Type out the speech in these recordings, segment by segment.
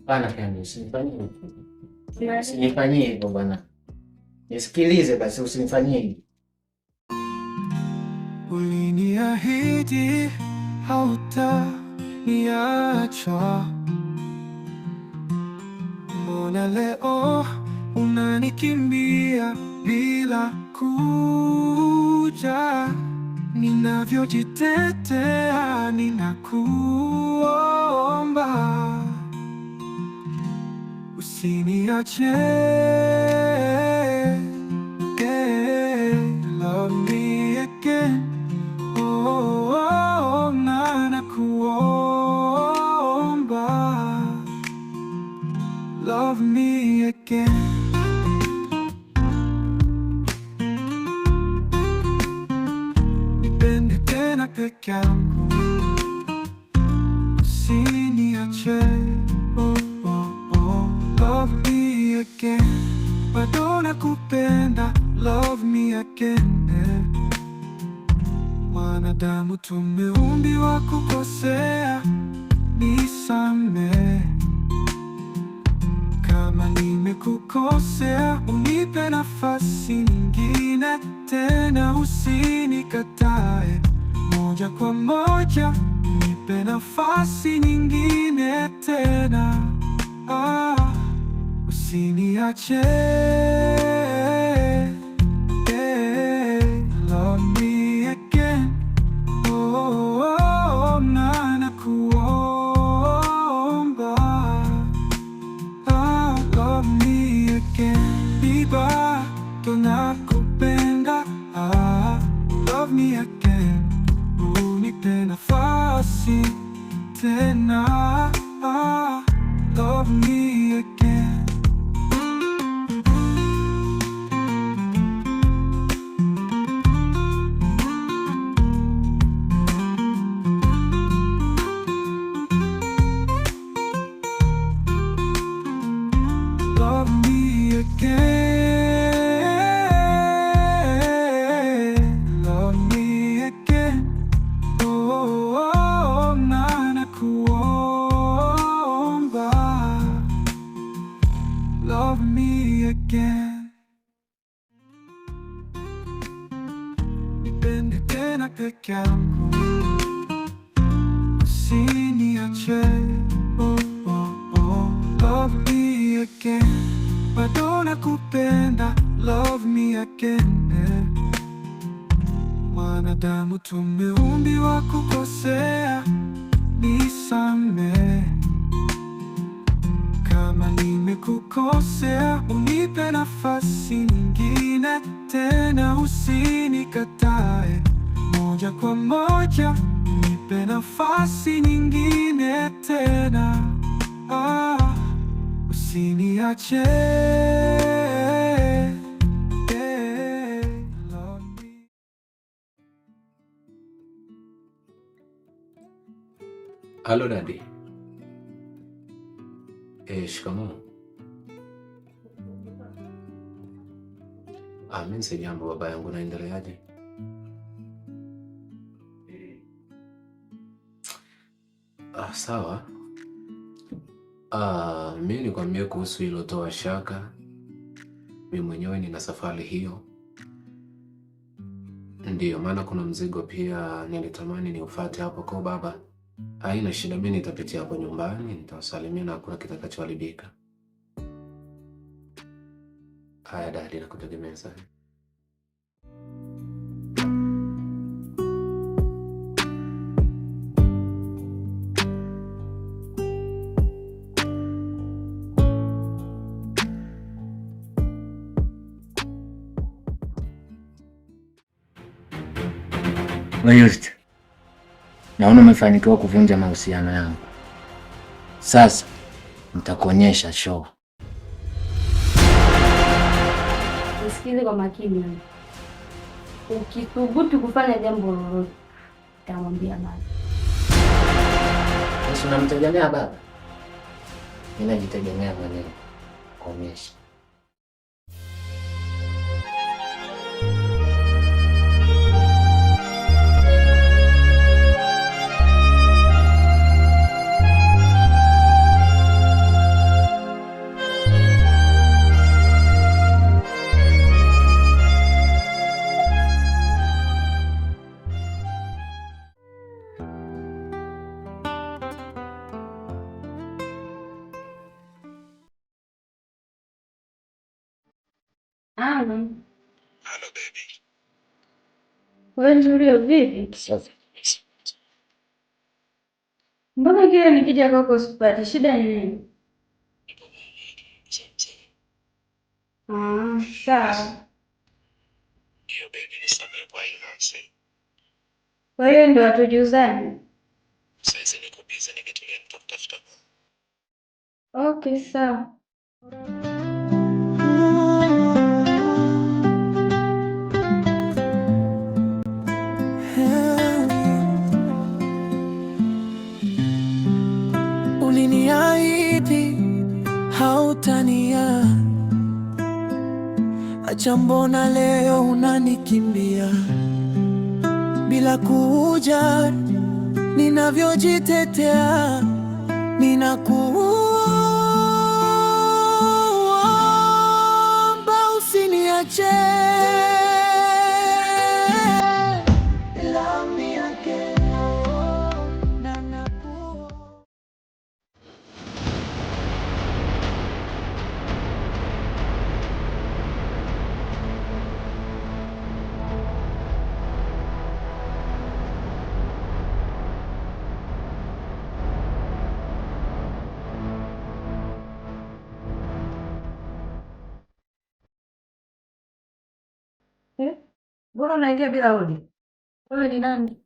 Pana Candy, usinifanyie. Usinifanyie hivyo bwana. Nisikilize basi, usinifanyie hivyo. Uliniahidi hautaniacha, mbona leo unanikimbia bila kuja? Ninavyojitetea, ninakuomba usiniache. Love me again. Oh, nakuomba. Love me again. Nipende tena peke yangu, usiniache. Love me again. Bado nakupenda. Love me again. Wanadamu tumeumbiwa kukosea, nisamehe. Kama nimekukosea, unipe nafasi nyingine tena, usinikatae moja kwa moja. Nipe nafasi nyingine tena, usiniache. Love me again. Oh, nakuomba. Love me again. Bado nakupenda. Love me again. Unipe nafasi tena. Love me again. Love me again. Love me again. Oh, nakuomba. Love me again. Nipende tena peke yangu, usiniache. Love me again. Bado nakupenda. Love me again. Wanadamu tumeumbiwa kukosea, nisamehe. Kama nimekukosea, unipe nafasi nyingine tena, usinikatae moja kwa moja. Nipe nafasi nyingine tena, usiniache. Love me. Halo dadi. Shikamoo. Mimi si jambo baba yangu, naendeleaje? Sawa. Mimi nikwambie kuhusu hilo, toa shaka. Mimi mwenyewe nina safari hiyo. Ndiyo maana kuna mzigo pia nilitamani niufuate hapo kwa baba. Haina shida, mimi nitapitia hapo nyumbani, nitawasalimia na hakuna kitakachoharibika. Haya dadi, nakutegemea sana. Wewe naona umefanikiwa kuvunja mahusiano yangu. Sasa nitakuonyesha show. Nisikize kwa makini. Ukithubutu kufanya jambo lolote, nitamwambia baba. Sasa unamtegemea baba? Mimi najitegemea mwenyewe. Onyesha. Halo baby. Wewe nzuri vipi? Sasa. Mbona kile nikija kwako sipati shida nini? Sawa. Hiyo baby nisamehe kwa hiyo nonsense. Kwa hiyo ndio watujuzane. Sasa niko busy nikitulia nitafuta. Okay, sawa. Uliniahidi hautania, acha mbona leo unanikimbia bila kujali ninavyojitetea. Ninakuomba usiniache. Mbona unaingia bila hodi? Wewe ni nani?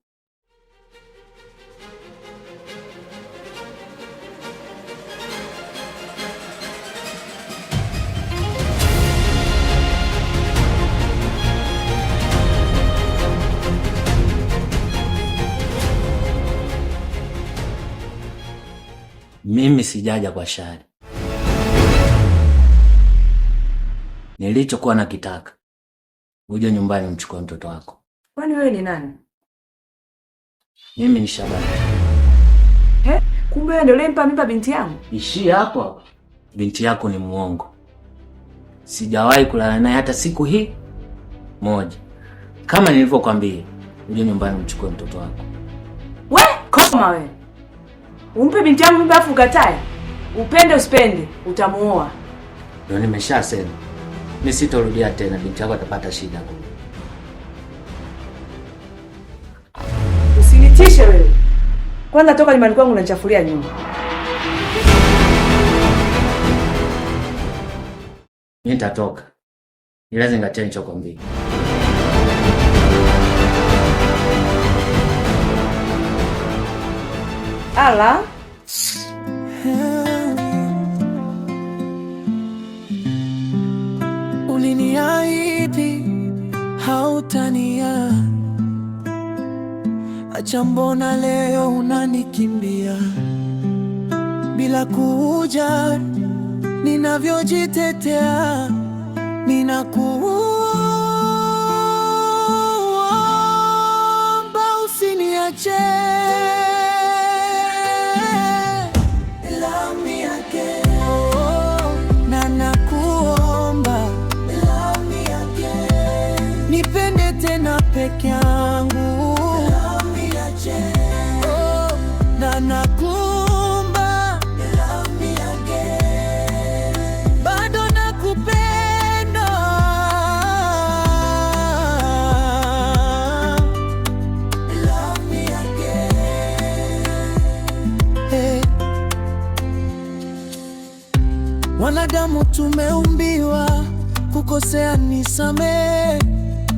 Mimi sijaja kwa shari. Nilichokuwa nakitaka, uje nyumbani umchukue mtoto wako. Kwani wewe ni nani? Mimi ni Shabani. Kumbe wewe ndio ulimpa mimba binti yangu? Ishi hapo. Binti yako ni muongo. Sijawahi kulala naye hata siku hii moja. Kama nilivyokuambia, uje nyumbani umchukue mtoto wako. Koma wewe. Umpe binti yangu mimba afu ukatae? Upende usipende, utamuoa. Ndio nimeshasema. Mimi sitarudia tena, binti yako atapata shida. Usinitishe wewe. Kwanza toka nyumbani kwangu unanichafulia nyumba. Mimi nitatoka. Lazima ngatie nichokwambia. Ala. Uliniahidi hautania, acha mbona leo unanikimbia bila kujali ninavyojitetea. Ninakuomba usiniache. Nipende tena peke yangu. Na nakuomba bado nakupenda. Wanadamu tumeumbiwa kukosea, nisamehe.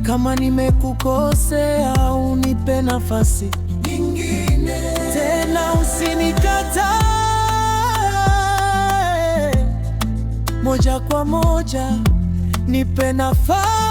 Kama nimekukosea unipe nafasi nyingine tena, usinikatae moja kwa moja, nipe nafasi.